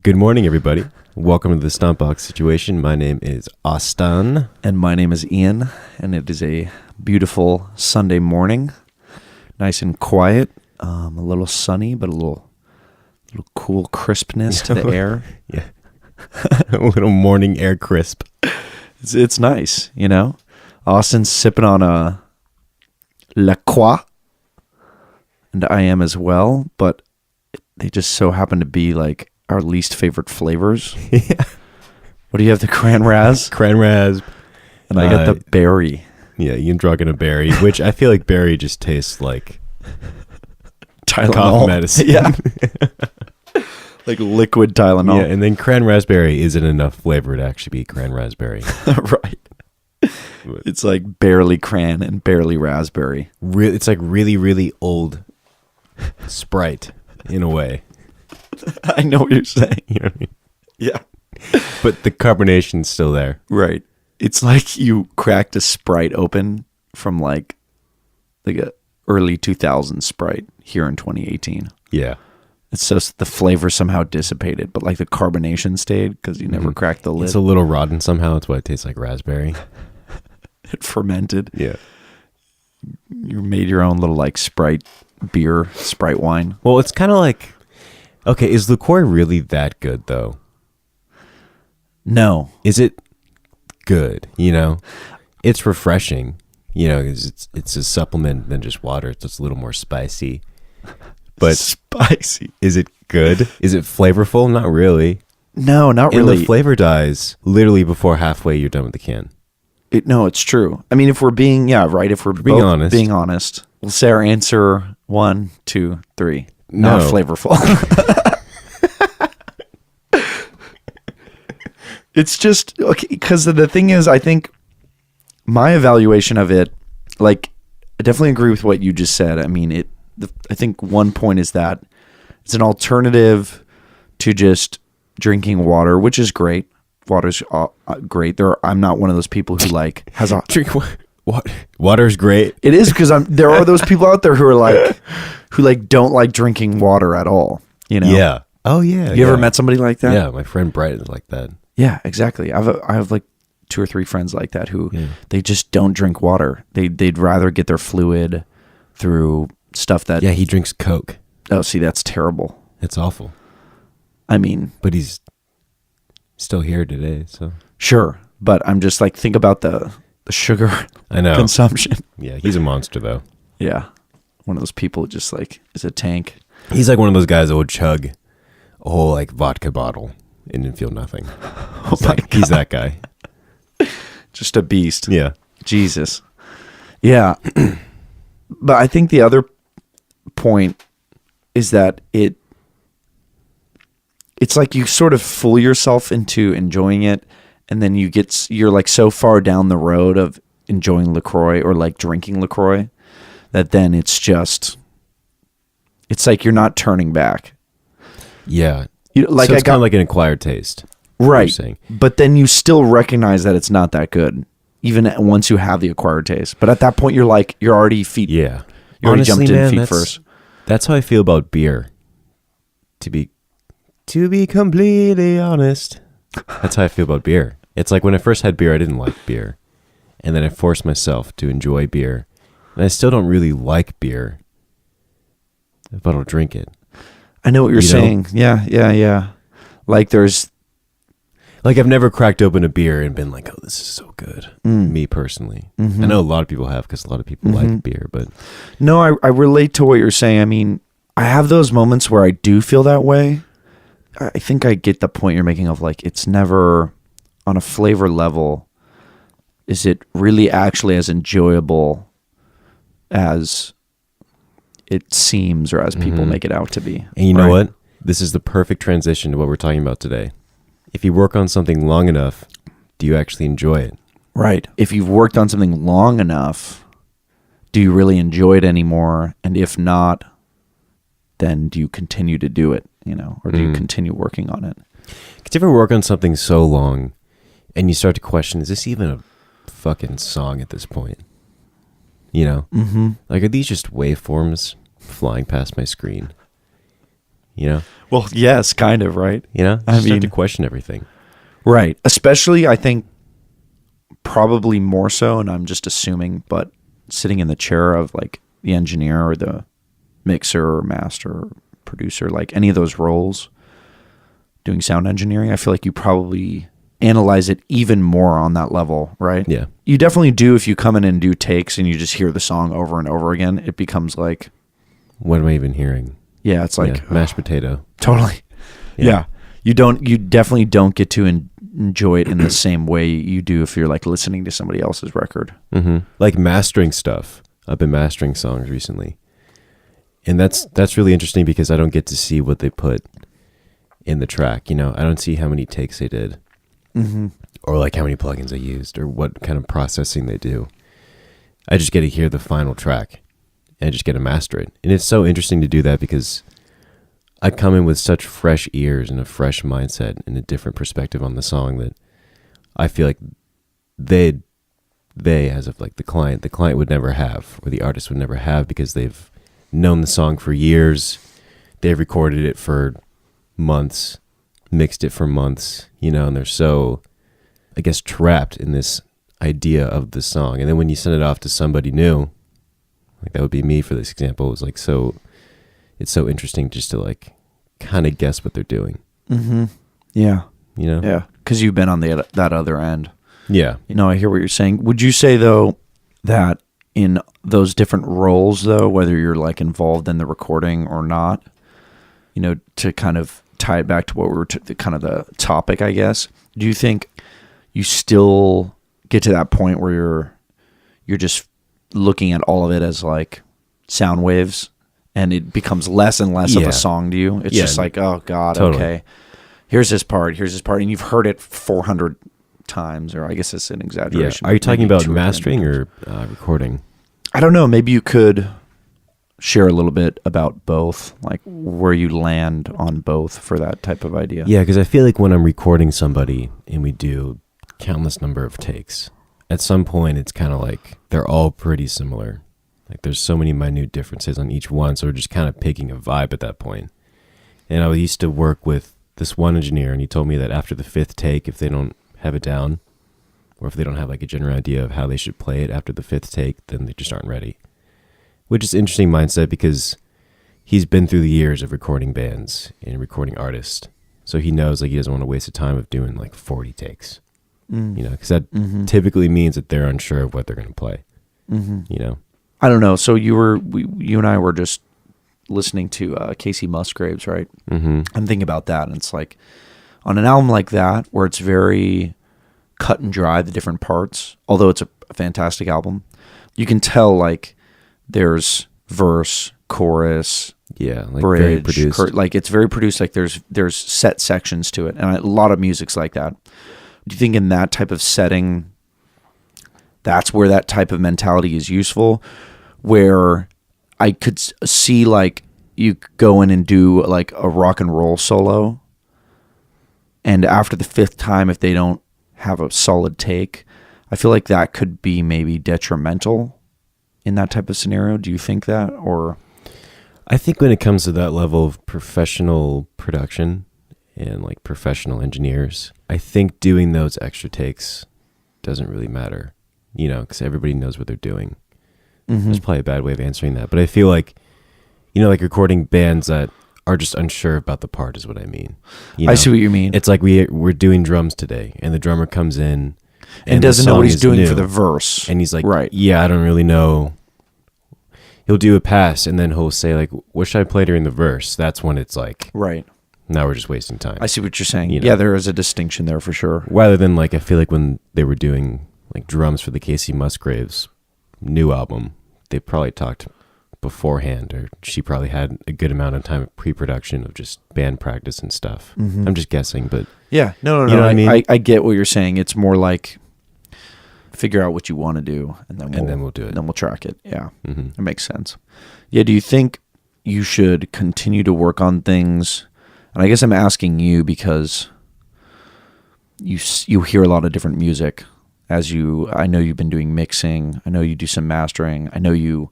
Good morning, everybody. Welcome to the StompBox situation. My name is Austin. And my name is Ian, and it is a beautiful Sunday morning. Nice and quiet, a little sunny, but a little cool crispness to the air. Yeah. A little morning air crisp. It's nice, you know? Austin's sipping on a La Croix, and I am as well, but they just so happen to be like our least favorite flavors. Yeah. What do you have? The cran raz? Cran raz. And I got the berry. Yeah, Ian drugging a berry, which I feel like berry just tastes like Tylenol. cough medicine. Yeah. Like liquid Tylenol. Yeah, and then cran raspberry isn't enough flavor to actually be cran raspberry. Right. It's like barely cran and barely raspberry. It's like really, really old Sprite in a way. I know what you're saying. You know what I mean? Yeah. But the carbonation's still there. Right. It's like you cracked a Sprite open from like a early 2000s Sprite here in 2018. Yeah. It's just the flavor somehow dissipated, but like the carbonation stayed because you never cracked the lid. It's a little rotten somehow. That's why it tastes like raspberry. It fermented. Yeah. You made your own little like Sprite beer, Sprite wine. Well, it's kind of like, okay, is LaCroix really that good though? No. Is it good? You know, it's refreshing. You know, 'cause it's a supplement than just water. It's just a little more spicy. But spicy. is it good? Is it flavorful? Not really. No, not And really. the flavor dies literally before halfway you're done with the can. No, it's true. I mean, if we're being, if we're being honest. being honest, we'll say our answer 1, 2, 3. No. Not flavorful. It's just, okay, because the thing is, I think my evaluation of it, like, I definitely agree with what you just said. I mean, I think one point is that it's an alternative to just drinking water, which is great. Water's great. I'm not one of those people who like has a Drink water's great. It is because there are those people out there who are like don't like drinking water at all. You know? Yeah. Oh yeah. You ever met somebody like that? Yeah, my friend Bright is like that. Yeah, exactly. I have like 2 or 3 friends like that who they just don't drink water. They'd rather get their fluid through stuff that. Yeah, he drinks Coke. Oh, see, that's terrible. It's awful. I mean, But he's still here today, so. sure, but I'm just like, think about the sugar I know. consumption. Yeah, he's a monster though. Yeah, one of those people who just like is a tank. He's like one of those guys that would chug a whole like vodka bottle and then feel nothing. Oh my God. He's that guy. Just a beast. Yeah. Jesus. Yeah. But I think the other point is that it's like you sort of fool yourself into enjoying it, and then you're like so far down the road of enjoying LaCroix or like drinking LaCroix that then it's like you're not turning back. Yeah. Like so I it's got kind of like an acquired taste. right, you're saying. but then you still recognize that it's not that good, even once you have the acquired taste. But at that point, you're already feet. Yeah. You already Honestly, jumped in man, feet first. That's how I feel about beer. To be completely honest, that's how I feel about beer. It's like when I first had beer, I didn't like beer. And then I forced myself to enjoy beer. And I still don't really like beer, but I'll drink it. I know what you're You know? saying. Yeah. Like Like I've never cracked open a beer and been like, oh, this is so good. Me personally. I know a lot of people have because a lot of people like beer, but no, I relate to what you're saying. I mean, I have those moments where I do feel that way. I think I get the point you're making of like, it's never on a flavor level. Is it really actually as enjoyable as it seems or as people make it out to be? and you know what? This is the perfect transition to what we're talking about today. If you work on something long enough, do you actually enjoy it? Right. If you've worked on something long enough, do you really enjoy it anymore? And if not, then do you continue to do it, or do you continue working on it? Could you ever work on something so long and you start to question, is this even a fucking song at this point? You know? Mm-hmm. Like, are these just waveforms flying past my screen? You know? Well, yes, kind of, right? You know? I You start to mean, question everything. right. Especially, I think, probably more so, and I'm just assuming, but sitting in the chair of like the engineer or the mixer or master or producer, like any of those roles, doing sound engineering, I feel like you probably analyze it even more on that level, right? Yeah. You definitely do if you come in and do takes and you just hear the song over and over again. It becomes like, What am I even hearing? yeah, it's like mashed potato. totally. Yeah. Yeah. You definitely don't get to enjoy it in the same way you do if you're like listening to somebody else's record. Mm-hmm. Like mastering stuff. I've been mastering songs recently. And that's really interesting because I don't get to see what they put in the track. You know, I don't see how many takes they did. Mm-hmm. Or like how many plugins they used or what kind of processing they do. I just get to hear the final track and I just get to master it. And it's so interesting to do that because I come in with such fresh ears and a fresh mindset and a different perspective on the song that I feel like they as of like the client would never have, or the artist would never have, because they've known the song for years. They've recorded it for months, mixed it for months, you know, and they're so, I guess, trapped in this idea of the song. And then when you send it off to somebody new, like that would be me for this example, it was like it's so interesting just to like kind of guess what they're doing. Mm-hmm. Yeah. You know? Yeah. Because you've been on that other end. Yeah. You know, I hear what you're saying. Would you say, though, that in those different roles, though, whether you're like involved in the recording or not, you know, to kind of tie it back to what we were kind of the topic, I guess, do you think you still get to that point where you're just looking at all of it as like sound waves and it becomes less and less of a song to you? It's just like, oh God, totally. Okay, here's this part, and you've heard it 400 times, or I guess it's an exaggeration. Are you talking about mastering or recording? I don't know. Maybe you could share a little bit about both, like where you land on both for that type of idea. Yeah, because I feel like when I'm recording somebody and we do countless number of takes, at some point it's kind of like they're all pretty similar. Like there's so many minute differences on each one, so we're just kind of picking a vibe at that point. And I used to work with this one engineer, and he told me that after the 5th take, if they don't have it down, or if they don't have like a general idea of how they should play it after the 5th take, then they just aren't ready. Which is an interesting mindset because he's been through the years of recording bands and recording artists. So he knows like he doesn't want to waste the time of doing like 40 takes. You know, because that typically means that they're unsure of what they're going to play. You know, I don't know. So you and I were just listening to Casey Musgraves, right? I'm thinking about that, and it's like on an album like that where it's very cut and dry, the different parts. Although it's a fantastic album, you can tell like there's verse, chorus, like bridge, very produced. like it's very produced. Like there's set sections to it, and a lot of music's like that. Do you think in that type of setting, that's where that type of mentality is useful? Where I could see like you go in and do like a rock and roll solo, and after the 5th time, if they don't have a solid take, I feel like that could be maybe detrimental in that type of scenario. Do you think that? Or I think when it comes to that level of professional production and like professional engineers, I think doing those extra takes doesn't really matter, you know, because everybody knows what they're doing. There's probably a bad way of answering that, but I feel like, you know, like recording bands that are just unsure about the part is what I mean. You know? I see what you mean. It's like we're doing drums today, and the drummer comes in and doesn't know what he's doing for the verse, and he's like, right, yeah, I don't really know. He'll do a pass, and then he'll say like, what should I play during the verse? That's when it's like, right, now we're just wasting time. I see what you're saying. You know? Yeah, there is a distinction there for sure. Rather than like, I feel like when they were doing like drums for the Casey Musgraves new album, they probably talked beforehand, or she probably had a good amount of time of pre-production of just band practice and stuff. I'm just guessing, but yeah, no. You know what I mean? I get what you're saying. It's more like figure out what you want to do, and then we'll do it. And then we'll track it. Yeah, it makes sense. Yeah. Do you think you should continue to work on things? And I guess I'm asking you because you hear a lot of different music. I know you've been doing mixing. I know you do some mastering. I know you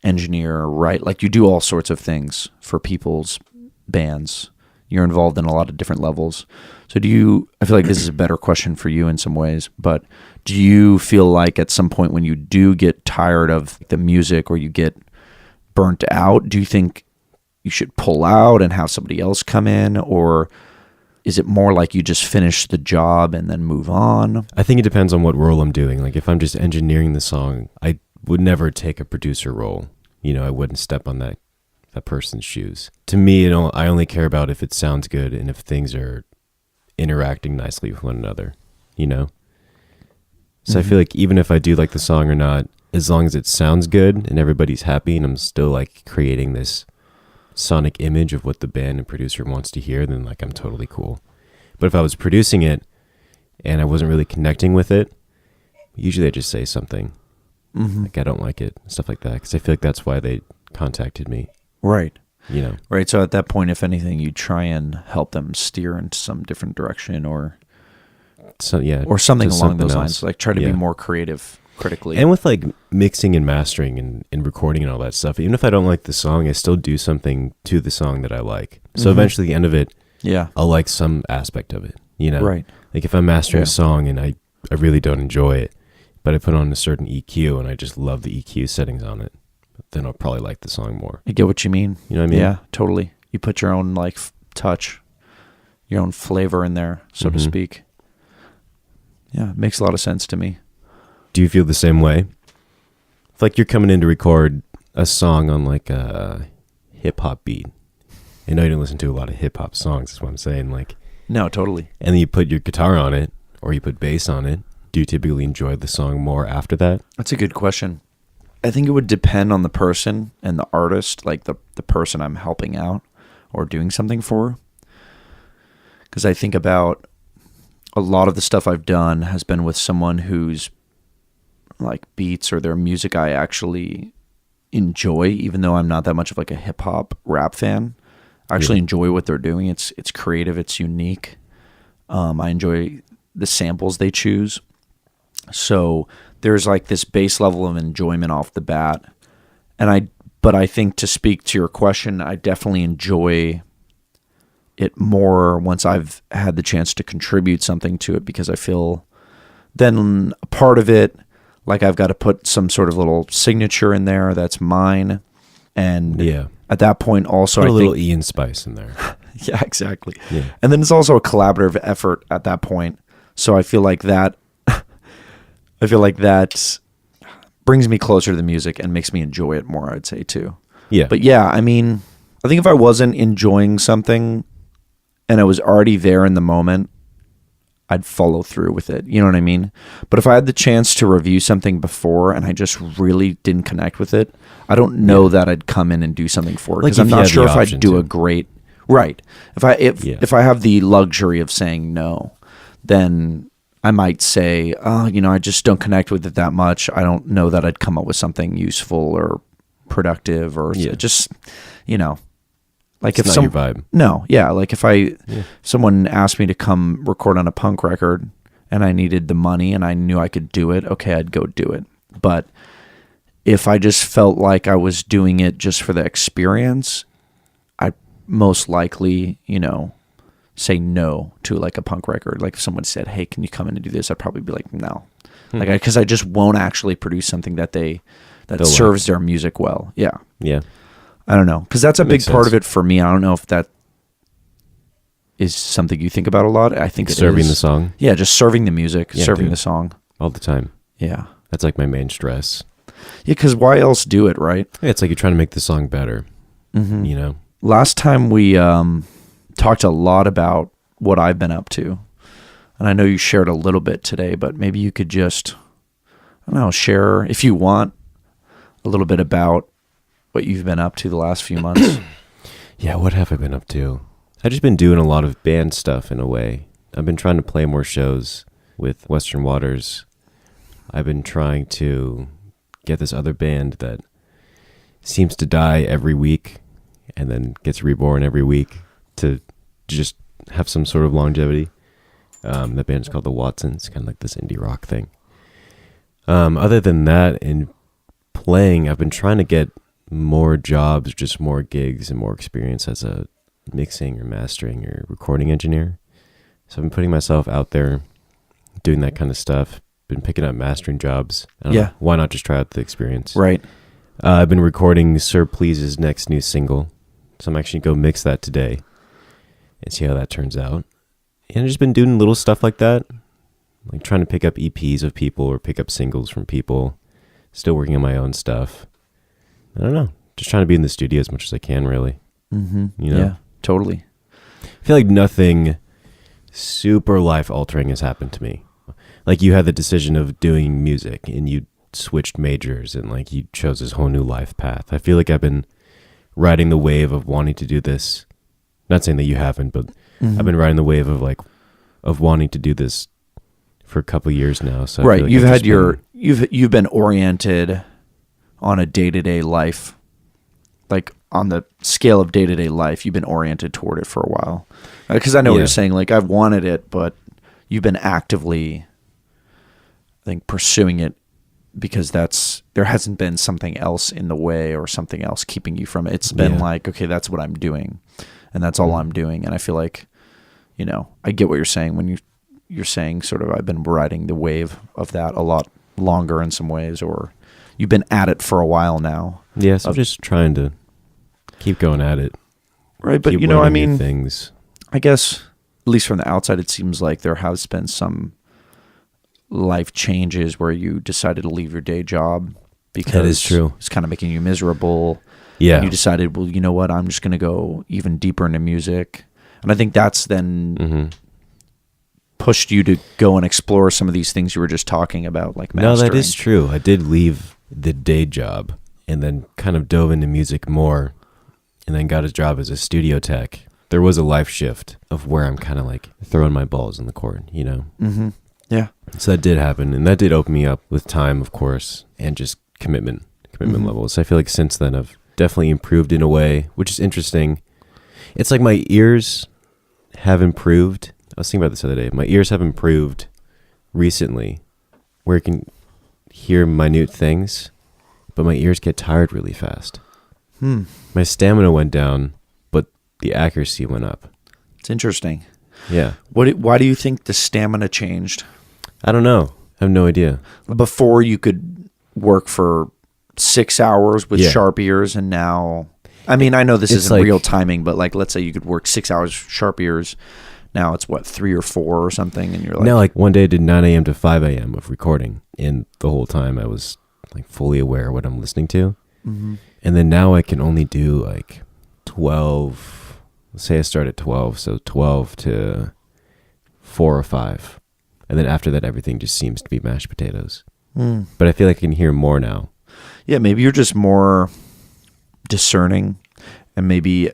engineer, right? Like you do all sorts of things for people's bands. You're involved in a lot of different levels. So I feel like this is a better question for you in some ways, but do you feel like at some point when you do get tired of the music or you get burnt out, do you think you should pull out and have somebody else come in, or is it more like you just finish the job and then move on? I think it depends on what role I'm doing. Like if I'm just engineering the song, I would never take a producer role. I wouldn't step on that person's shoes. To me, I only care about if it sounds good and if things are interacting nicely with one another, So I feel like even if I do like the song or not, as long as it sounds good and everybody's happy and I'm still like creating this sonic image of what the band and producer wants to hear, then like I'm totally cool. But if I was producing it and I wasn't really connecting with it, usually I just say something like I don't like it, stuff like that, because I feel like that's why they contacted me. Right. Right. So at that point, if anything, you try and help them steer into some different direction or something along those lines. Like try to be more creative critically. And with like mixing and mastering and recording and all that stuff, even if I don't like the song, I still do something to the song that I like. So eventually at the end of it, I'll like some aspect of it, Right. Like if I'm mastering a song and I really don't enjoy it, but I put on a certain EQ and I just love the EQ settings on it, then I'll probably like the song more. I get what you mean. You know what I mean? Yeah, totally. You put your own like touch, your own flavor in there, so to speak. Yeah, it makes a lot of sense to me. Do you feel the same way? It's like you're coming in to record a song on like a hip hop beat. I know you don't listen to a lot of hip hop songs, that's what I'm saying. Like, no, totally. And then you put your guitar on it or you put bass on it. Do you typically enjoy the song more after that? That's a good question. I think it would depend on the person and the artist, like the person I'm helping out or doing something for. Because I think about a lot of the stuff I've done has been with someone whose like beats or their music I actually enjoy, even though I'm not that much of like a hip hop rap fan. I actually enjoy what they're doing. It's creative. It's unique. I enjoy the samples they choose. So there's like this base level of enjoyment off the bat. But I think to speak to your question, I definitely enjoy it more once I've had the chance to contribute something to it, because I feel then a part of it, like I've got to put some sort of little signature in there that's mine. And at that point also, put a little Ian Spice in there. Yeah, exactly. Yeah. And then it's also a collaborative effort at that point. So I feel like that brings me closer to the music and makes me enjoy it more, I'd say too. Yeah. But yeah, I mean, I think if I wasn't enjoying something and I was already there in the moment, I'd follow through with it. You know what I mean? But if I had the chance to review something before and I just really didn't connect with it, I don't know that I'd come in and do something for it, because I'm not sure if I'd do a great right. If I have the luxury of saying no, then I might say, I just don't connect with it that much. I don't know that I'd come up with something useful or productive or just, like it's not your vibe. No, yeah. Like if someone asked me to come record on a punk record and I needed the money and I knew I could do it, okay, I'd go do it. But if I just felt like I was doing it just for the experience, I'd most likely, say no to like a punk record. Like if someone said, "Hey, can you come in and do this?" I'd probably be like, "No," because I just won't actually produce something that serves their music well. Yeah, yeah. I don't know, because that's a big part of it for me. I don't know if that is something you think about a lot. I think serving the song. Yeah, just serving the music, serving the song all the time. Yeah, that's like my main stress. Yeah, because why else do it, right? Yeah, it's like you're trying to make the song better. Mm-hmm. Last time we talked a lot about what I've been up to, and I know you shared a little bit today, but maybe you could just, I don't know, share, if you want, a little bit about what you've been up to the last few months. Yeah, what have I been up to? I've just been doing a lot of band stuff in a way. I've been trying to play more shows with Western Waters. I've been trying to get this other band that seems to die every week and then gets reborn every week to just have some sort of longevity. That band's called the Watsons, kind of like this indie rock thing. Other than that, in playing, I've been trying to get more jobs, just more gigs and more experience as a mixing or mastering or recording engineer. So I've been putting myself out there doing that kind of stuff. Been picking up mastering jobs. I don't know, why not just try out the experience? Right. I've been recording Sir Please's next new single. So I'm actually going to go mix that today and see how that turns out. And I've just been doing little stuff like that. Like trying to pick up EPs of people or pick up singles from people. Still working on my own stuff. I don't know. Just trying to be in the studio as much as I can, really. Mm-hmm. You know? Yeah, totally. I feel like nothing super life-altering has happened to me. Like you had the decision of doing music and you switched majors and like you chose this whole new life path. I feel like I've been riding the wave of wanting to do this. Not saying that you haven't, but I've been riding the wave of wanting to do this for a couple years now. So right, I feel like you've been oriented on a day-to-day life, like on the scale of day-to-day life. You've been oriented toward it for a while. Because I know what you're saying. Like I've wanted it, but you've been actively, I think, pursuing it because there hasn't been something else in the way or something else keeping you from it. It's been like, okay, that's what I'm doing, and that's all I'm doing. And I feel like, I get what you're saying when you're saying sort of I've been riding the wave of that a lot longer in some ways, or you've been at it for a while now. Yeah, so I'm just trying to keep going at it. Right, but things. I guess, at least from the outside, it seems like there has been some life changes where you decided to leave your day job because that is true. It's kind of making you miserable. Yeah. And you decided, well, you know what? I'm just going to go even deeper into music. And I think that's then pushed you to go and explore some of these things you were just talking about, like mastering. No, that is true. I did leave the day job and then kind of dove into music more and then got a job as a studio tech. There was a life shift of where I'm kind of like throwing my balls in the court, Mm-hmm. Yeah. So that did happen, and that did open me up with time, of course, and just commitment levels. I feel like since then I've definitely improved in a way, which is interesting. It's like my ears have improved. I was thinking about this the other day. My ears have improved recently where I can hear minute things, but my ears get tired really fast. My stamina went down, but the accuracy went up. It's interesting. Yeah. Why do you think the stamina changed? I don't know. I have no idea. Before you could work for 6 hours with sharp ears, and now, I mean, I know this isn't like real timing, but like, let's say you could work 6 hours sharp ears. Now it's what, 3 or 4 or something, and you're like, now, like one day I did 9 a.m. to 5 a.m. of recording, and the whole time I was like fully aware of what I'm listening to. Mm-hmm. And then now I can only do like 12. Let's say I start at 12, so 12 to 4 or 5. And then after that, everything just seems to be mashed potatoes. But I feel like I can hear more now. Yeah, maybe you're just more discerning, and maybe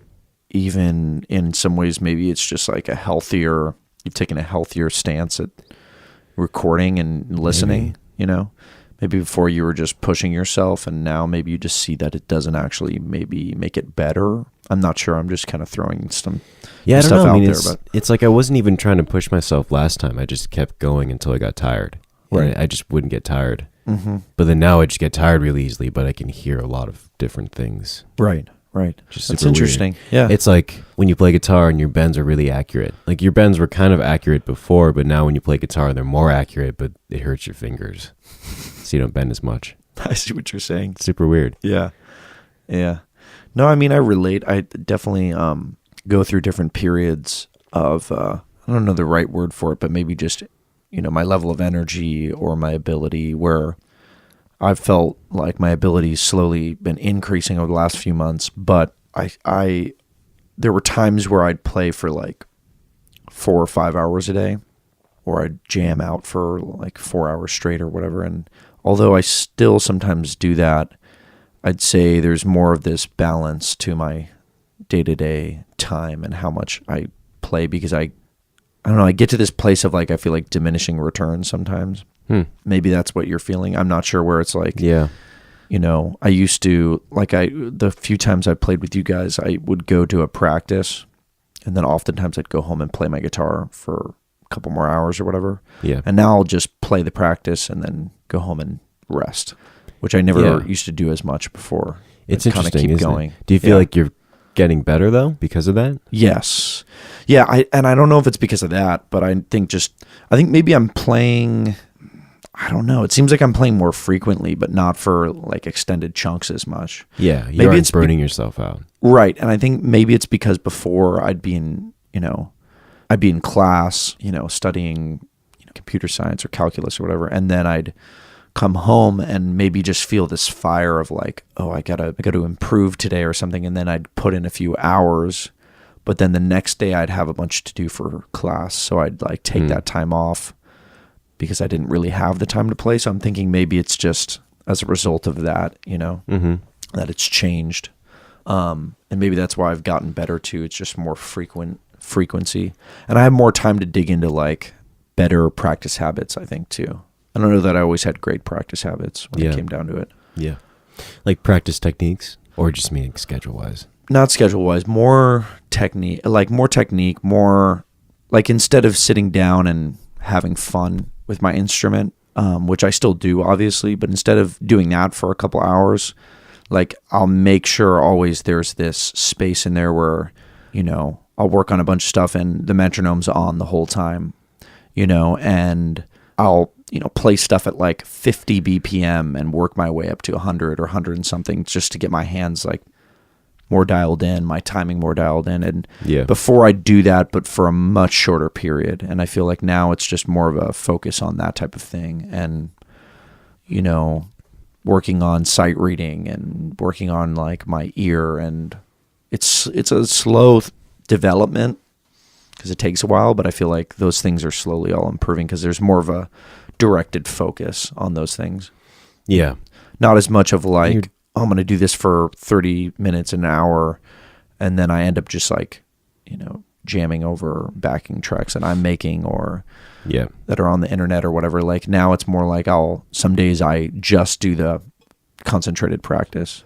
even in some ways, maybe it's just like you've taken a healthier stance at recording and listening, Maybe before you were just pushing yourself, and now maybe you just see that it doesn't actually maybe make it better. I'm not sure. I'm just kind of throwing some stuff out there. But it's like I wasn't even trying to push myself last time. I just kept going until I got tired. Right. I just wouldn't get tired. Mm-hmm. But then now I just get tired really easily, but I can hear a lot of different things. Right. Just That's interesting. Weird. Yeah. It's like when you play guitar and your bends are really accurate. Like your bends were kind of accurate before, but now when you play guitar, they're more accurate, but it hurts your fingers. So you don't bend as much. I see what you're saying. It's super weird. Yeah. No, I mean, I relate. I definitely go through different periods of, I don't know the right word for it, but maybe just, my level of energy or my ability, where I've felt like my ability's slowly been increasing over the last few months, but there were times where I'd play for like 4 or 5 hours a day, or I'd jam out for like 4 hours straight or whatever. And although I still sometimes do that, I'd say there's more of this balance to my day-to-day time and how much I play, because I don't know, I get to this place of like, I feel like diminishing returns sometimes. Maybe that's what you're feeling. I'm not sure, where it's like, I used to, like the few times I played with you guys, I would go to a practice, and then oftentimes I'd go home and play my guitar for a couple more hours or whatever. Yeah. And now I'll just play the practice and then go home and rest, which I never used to do as much before. It's interesting, keep isn't going. it? Do you feel like you're getting better though because of that? Yes. Yeah, I don't know if it's because of that, but I think maybe I'm playing, I don't know. It seems like I'm playing more frequently, but not for like extended chunks as much. Yeah, you aren't burning yourself out. Right. And I think maybe it's because before I'd be in class, studying computer science or calculus or whatever, and then I'd come home and maybe just feel this fire of like, oh, I gotta improve today or something, and then I'd put in a few hours, but then the next day I'd have a bunch to do for class, so I'd like take that time off because I didn't really have the time to play. So I'm thinking maybe it's just as a result of that, that it's changed, and maybe that's why I've gotten better too. It's just more frequency, and I have more time to dig into like better practice habits, I think too. I don't know that I always had great practice habits when it came down to it. Yeah. Like practice techniques, or just meaning schedule-wise? Not schedule-wise, more technique, more like instead of sitting down and having fun with my instrument, which I still do obviously, but instead of doing that for a couple hours, like I'll make sure always there's this space in there where, I'll work on a bunch of stuff and the metronome's on the whole time, and I'll play stuff at like 50 BPM and work my way up to 100 or 100 and something just to get my hands like more dialed in, my timing more dialed in. And before I do that, but for a much shorter period. And I feel like now it's just more of a focus on that type of thing. And, working on sight reading and working on like my ear. And it's a slow development because it takes a while, but I feel like those things are slowly all improving because there's more of a directed focus on those things. Yeah. Not as much of like, I'm going to do this for 30 minutes, an hour, and then I end up just like, jamming over backing tracks that I'm making or that are on the internet or whatever. Like now it's more like some days I just do the concentrated practice.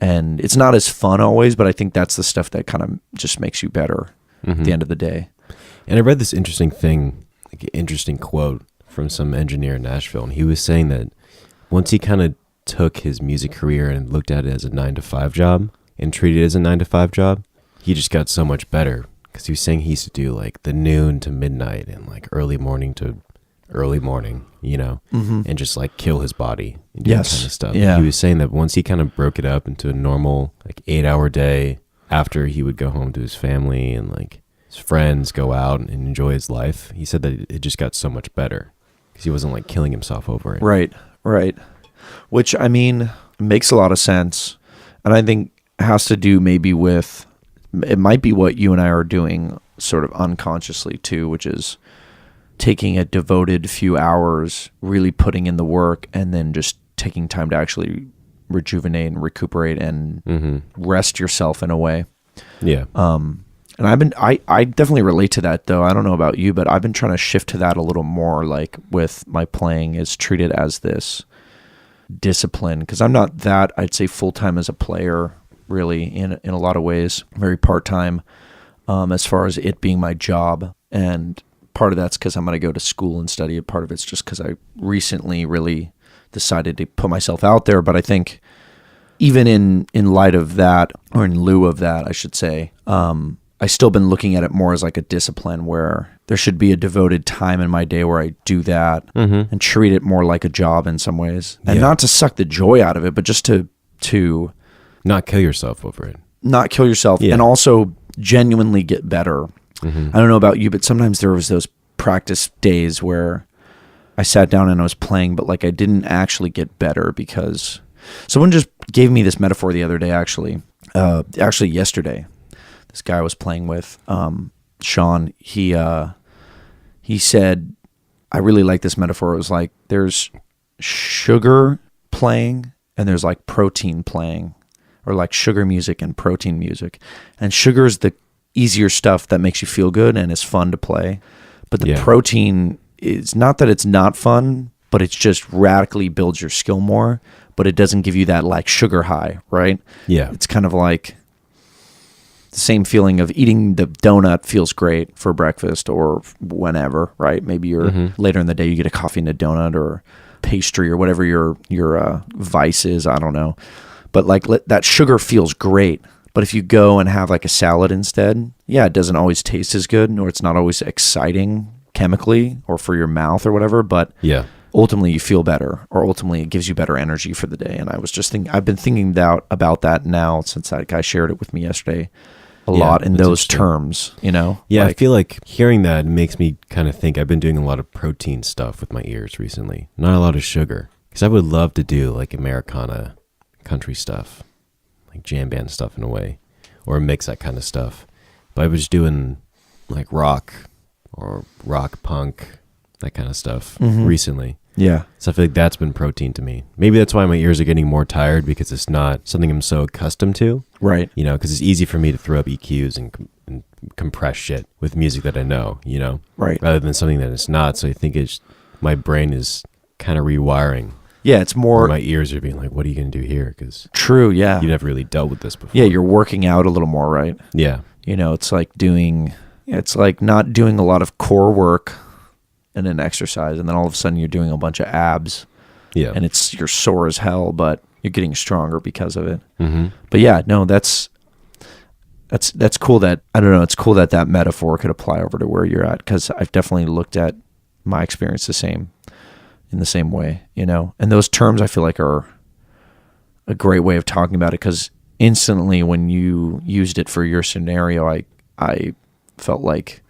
And it's not as fun always, but I think that's the stuff that kind of just makes you better at the end of the day. And I read this interesting quote from some engineer in Nashville, and he was saying that once he kind of took his music career and looked at it as a 9-to-5 job and treated it as a 9-to-5 job, he just got so much better because he was saying he used to do like the noon to midnight and like early morning to early morning, and just like kill his body and do that kind of stuff. Yeah. He was saying that once he kind of broke it up into a normal like 8-hour day after he would go home to his family and like his friends, go out and enjoy his life, he said that it just got so much better because he wasn't like killing himself over it. Right. Which, I mean, makes a lot of sense. And I think has to do maybe with, it might be what you and I are doing sort of unconsciously too, which is taking a devoted few hours, really putting in the work, and then just taking time to actually rejuvenate and recuperate and rest yourself in a way. Yeah. And I definitely relate to that though. I don't know about you, but I've been trying to shift to that a little more, like with my playing is treat it as this discipline, because I'm not that, I'd say full-time as a player really in a lot of ways, very part-time as far as it being my job. And part of that's because I'm going to go to school and study. Part of it's just because I recently really decided to put myself out there. But I think even in light of that, or in lieu of that, I should say, I still been looking at it more as like a discipline where there should be a devoted time in my day where I do that and treat it more like a job in some ways. And not to suck the joy out of it, but just to not kill yourself over it. Not kill yourself and also genuinely get better. I don't know about you, but sometimes there was those practice days where I sat down and I was playing, but like I didn't actually get better because someone just gave me this metaphor the other day, actually yesterday. This guy I was playing with, Sean, he said, I really like this metaphor. It was like, there's sugar playing and there's like protein playing, or like sugar music and protein music. And sugar is the easier stuff that makes you feel good and is fun to play. But the protein is not that it's not fun, but it's just radically builds your skill more, but it doesn't give you that like sugar high, right? Yeah. It's kind of like the same feeling of eating the donut feels great for breakfast or whenever, right? Maybe you're later in the day, you get a coffee and a donut or pastry or whatever your vice is. I don't know. But like that sugar feels great, But if you go and have like a salad instead, yeah, it doesn't always taste as good, nor it's not always exciting chemically or for your mouth or whatever, but Yeah. ultimately you feel better, or ultimately it gives you better energy for the day. And I was just thinking, I've been thinking about that now since that guy shared it with me yesterday a lot in that's those interesting. terms, you know? Yeah, Like, I feel like hearing that makes me kind of think I've been doing a lot of protein stuff with my ears recently. Not a lot of sugar. Because I would love to do like Americana country stuff, like jam band stuff in a way, or mix that kind of stuff. But I was doing like rock or rock punk, that kind of stuff recently. yeah. So I feel like that's been protein to me. Maybe that's why my ears are getting more tired, because it's not something I'm so accustomed to. Right. You know, because it's easy for me to throw up EQs and compress shit with music that I know, you know, Right. rather than something that it's not. So I think my brain is kind of rewiring. Yeah, it's Or more my ears are being like, what are you going to do here? Because true. Yeah. you never really dealt with this before. Yeah, you're working out a little more, right? Yeah. You know, it's like it's like not doing a lot of core work and then exercise, and then all of a sudden you're doing a bunch of abs, Yeah. and you're sore as hell, but you're getting stronger because of it. Mm-hmm. But yeah, no, that's cool. That I don't know. It's cool that metaphor could apply over to where you're at, because I've definitely looked at my experience in the same way, you know. And those terms I feel like are a great way of talking about it, because instantly when you used it for your scenario, I felt like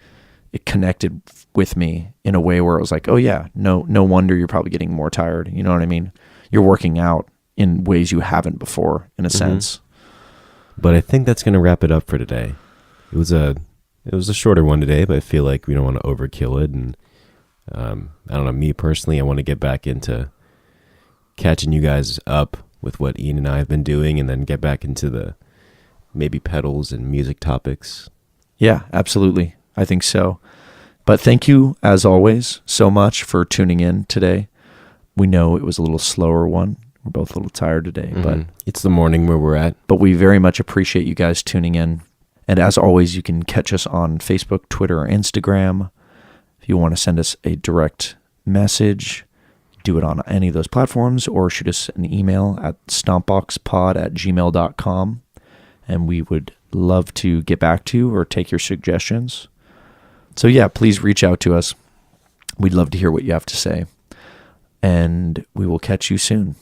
it connected with me in a way where it was like, oh yeah, no wonder you're probably getting more tired. You know what I mean? You're working out in ways you haven't before, in a sense. But I think that's going to wrap it up for today. It was a shorter one today, but I feel like we don't want to overkill it. And I don't know, me personally, I want to get back into catching you guys up with what Ian and I have been doing, and then get back into the maybe pedals and music topics. Yeah, absolutely. I think so. But thank you, as always, so much for tuning in today. We know it was a little slower one. We're both a little tired today, but It's the morning where we're at. but we very much appreciate you guys tuning in. And as always, you can catch us on Facebook, Twitter, or Instagram. If you want to send us a direct message, do it on any of those platforms, or shoot us an email at stompboxpod@gmail.com. And we would love to get back to you or take your suggestions. So yeah, please reach out to us. We'd love to hear what you have to say. And we will catch you soon.